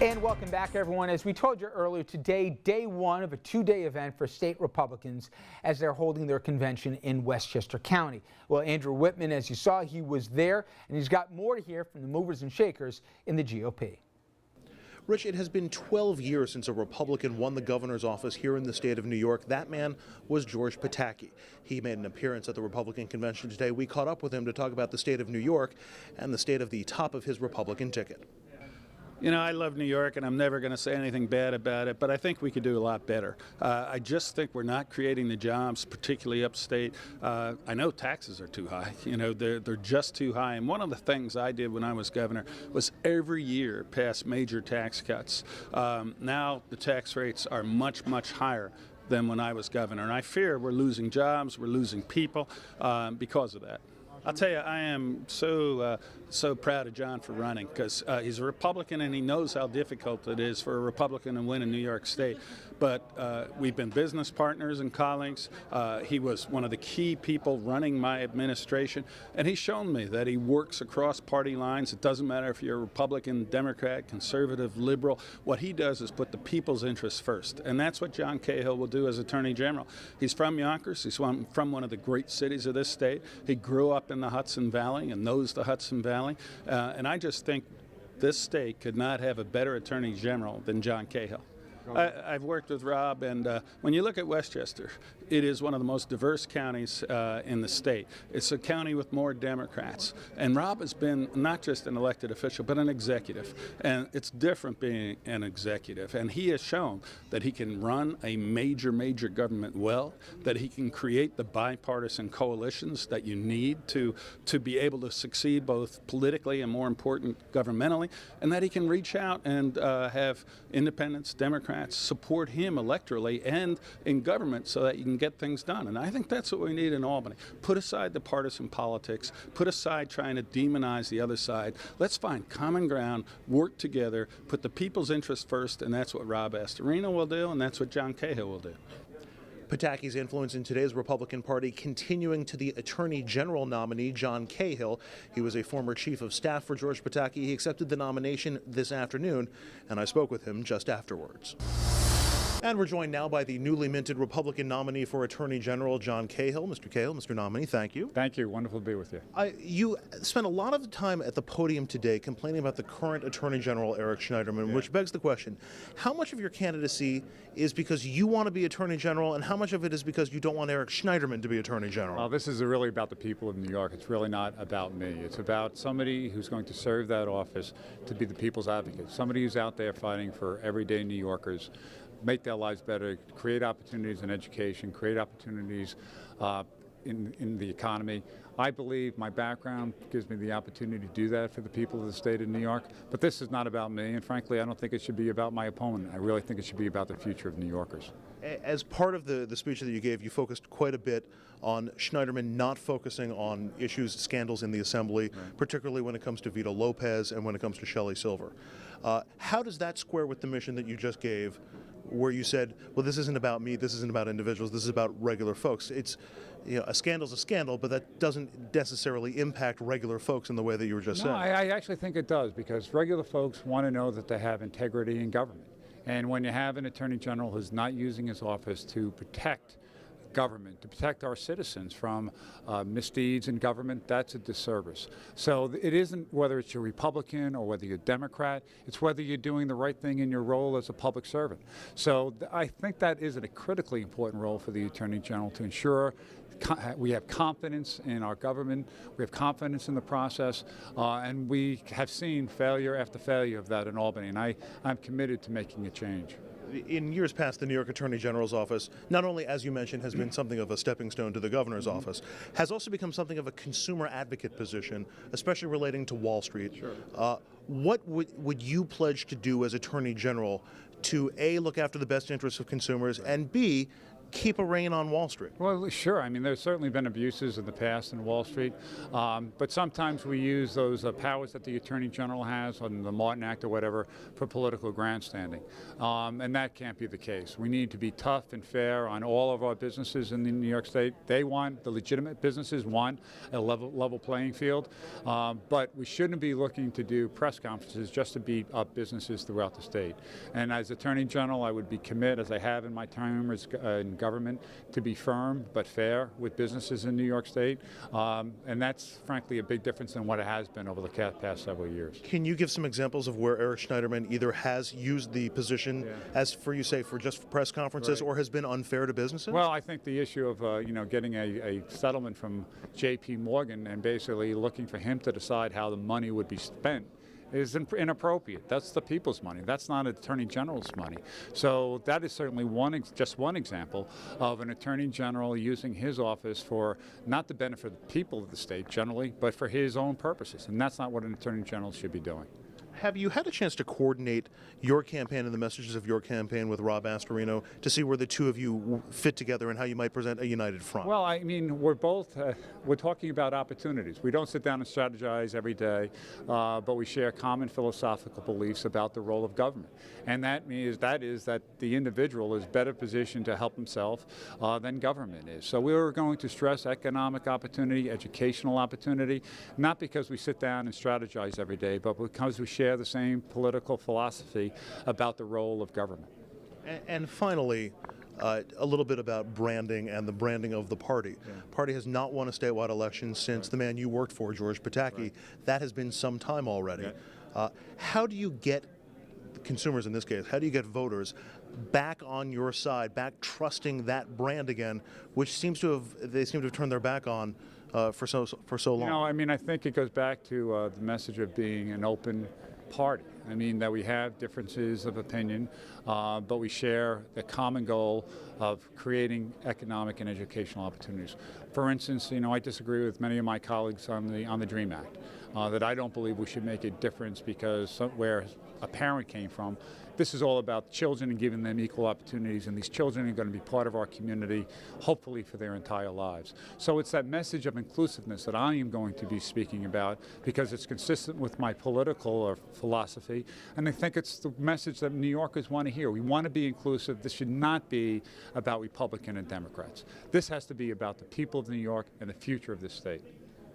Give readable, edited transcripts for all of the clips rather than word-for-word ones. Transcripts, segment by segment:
And welcome back, everyone. As we told you earlier, today, day one of a two-day event for state Republicans as they're holding their convention in Westchester County. Well, Andrew Whitman, as you saw, he was there, and he's got more to hear from the movers and shakers in the GOP. Rich, it has been 12 years since a Republican won the governor's office here in the state of New York. That man was George Pataki. He made an appearance at the Republican convention today. We caught up with him to talk about the state of New York and the state of the top of his Republican ticket. You know, I love New York, and I'm never going to say anything bad about it, but I think we could do a lot better. I just think we're not creating the jobs, particularly upstate. I know taxes are too high. You know, they're just too high. And one of the things I did when I was governor was every year pass major tax cuts. Now the tax rates are much, much higher than when I was governor. And I fear we're losing jobs, we're losing people because of that. I'll tell you, I am so proud of John for running because he's a Republican and he knows how difficult it is for a Republican to win in New York State. But we've been business partners and colleagues. He was one of the key people running my administration, and he's shown me that he works across party lines. It doesn't matter if you're a Republican, Democrat, conservative, liberal. What he does is put the people's interests first, and that's what John Cahill will do as Attorney General. He's from Yonkers. He's from one of the great cities of this state. He grew up in the Hudson Valley and knows the Hudson Valley, and I just think this state could not have a better Attorney General than John Cahill. I've worked with Rob, and when you look at Westchester, it is one of the most diverse counties in the state. It's a county with more Democrats, and Rob has been not just an elected official, but an executive, and it's different being an executive, and he has shown that he can run a major government well, that he can create the bipartisan coalitions that you need to be able to succeed both politically and, more important, governmentally, and that he can reach out and have independents, Democrats, support him electorally and in government so that you can get things done. And I think that's what we need in Albany. Put aside the partisan politics, put aside trying to demonize the other side. Let's find common ground, work together, put the people's interest first, and that's what Rob Astorino will do, and that's what John Cahill will do. Pataki's influence in today's Republican Party continuing to the Attorney General nominee, John Cahill. He was a former chief of staff for George Pataki. He accepted the nomination this afternoon, and I spoke with him just afterwards. And we're joined now by the newly minted Republican nominee for Attorney General, John Cahill. Mr. Cahill, Mr. Nominee, thank you. Thank you. Wonderful to be with you. You spent a lot of time at the podium today complaining about the current Attorney General, Eric Schneiderman, which begs the question, how much of your candidacy is because you want to be Attorney General, and how much of it is because you don't want Eric Schneiderman to be Attorney General? Well, this is really about the people of New York. It's really not about me. It's about somebody who's going to serve that office to be the people's advocate, somebody who's out there fighting for everyday New Yorkers, make their lives better, create opportunities in education, create opportunities in the economy. I believe my background gives me the opportunity to do that for the people of the state of New York. But this is not about me, and frankly, I don't think it should be about my opponent. I really think it should be about the future of New Yorkers. As part of the speech that you gave, you focused quite a bit on Schneiderman not focusing on issues, scandals in the Assembly, particularly when it comes to Vito Lopez and when it comes to Shelley Silver. How does that square with the mission that you just gave, where you said, well, this isn't about me, this isn't about individuals, this is about regular folks? It's, you know, a scandal's a scandal, but that doesn't necessarily impact regular folks in the way that you were just saying. I actually think it does, because regular folks want to know that they have integrity in government. And when you have an Attorney General who's not using his office to protect government, to protect our citizens from misdeeds in government, that's a disservice. So it isn't whether it's you're Republican or whether you're Democrat, it's whether you're doing the right thing in your role as a public servant. So I think that is a critically important role for the Attorney General, to ensure we have confidence in our government, we have confidence in the process, and we have seen failure after failure of that in Albany, and I'm committed to making a change. In years past, the New York Attorney General's office, not only, as you mentioned, has been something of a stepping stone to the governor's office, has also become something of a consumer advocate position, especially relating to Wall Street. Sure. What would you pledge to do as Attorney General to, A, look after the best interests of consumers, and B, keep a rein on Wall Street? Well, sure. I mean, there's certainly been abuses in the past in Wall Street, but sometimes we use those powers that the Attorney General has on the Martin Act or whatever for political grandstanding, and that can't be the case. We need to be tough and fair on all of our businesses in New York State. The legitimate businesses want a level playing field, but we shouldn't be looking to do press conferences just to beat up businesses throughout the state. And as Attorney General, I would be committed, as I have in my time in government, to be firm but fair with businesses in New York State, and that's frankly a big difference than what it has been over the past several years. Can you give some examples of where Eric Schneiderman either has used the position as, for you say, for just press conferences, or has been unfair to businesses? Well, I think the issue of getting a settlement from J.P. Morgan and basically looking for him to decide how the money would be spent is inappropriate. That's the people's money. That's not an Attorney General's money. So that is certainly just one example of an Attorney General using his office for not the benefit of the people of the state generally, but for his own purposes. And that's not what an Attorney General should be doing. Have you had a chance to coordinate your campaign and the messages of your campaign with Rob Astorino to see where the two of you fit together and how you might present a united front? Well, I mean, we're talking about opportunities. We don't sit down and strategize every day, but we share common philosophical beliefs about the role of government. And that is that the individual is better positioned to help himself than government is. So we're going to stress economic opportunity, educational opportunity, not because we sit down and strategize every day, but because we share the same political philosophy about the role of government. And finally, a little bit about branding and the branding of the party. Party has not won a statewide election since the man you worked for, George Pataki. That has been some time already. How do you get consumers, in this case, how do you get voters back on your side, back trusting that brand again, which they seem to have turned their back on for so long? I mean, I think it goes back to the message of being an open party. I mean, that we have differences of opinion, but we share the common goal of creating economic and educational opportunities. For instance, I disagree with many of my colleagues on the DREAM Act, that I don't believe we should make a difference because where a parent came from. This is all about children and giving them equal opportunities, and these children are going to be part of our community, hopefully for their entire lives. So it's that message of inclusiveness that I am going to be speaking about because it's consistent with my political philosophy, and I think it's the message that New Yorkers want to hear. We want to be inclusive. This should not be about Republican and Democrats. This has to be about the people of New York and the future of this state.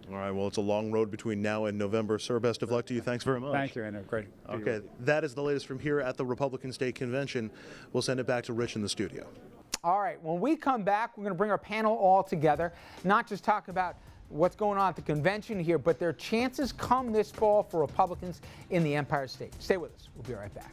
All right, well, it's a long road between now and November. Sir, best of luck to you. Thanks very much. Thank you, Andrew. Great. Okay, that is the latest from here at the Republican State Convention. We'll send it back to Rich in the studio. All right, when we come back, we're going to bring our panel all together, not just talk about what's going on at the convention here, but their chances come this fall for Republicans in the Empire State. Stay with us. We'll be right back.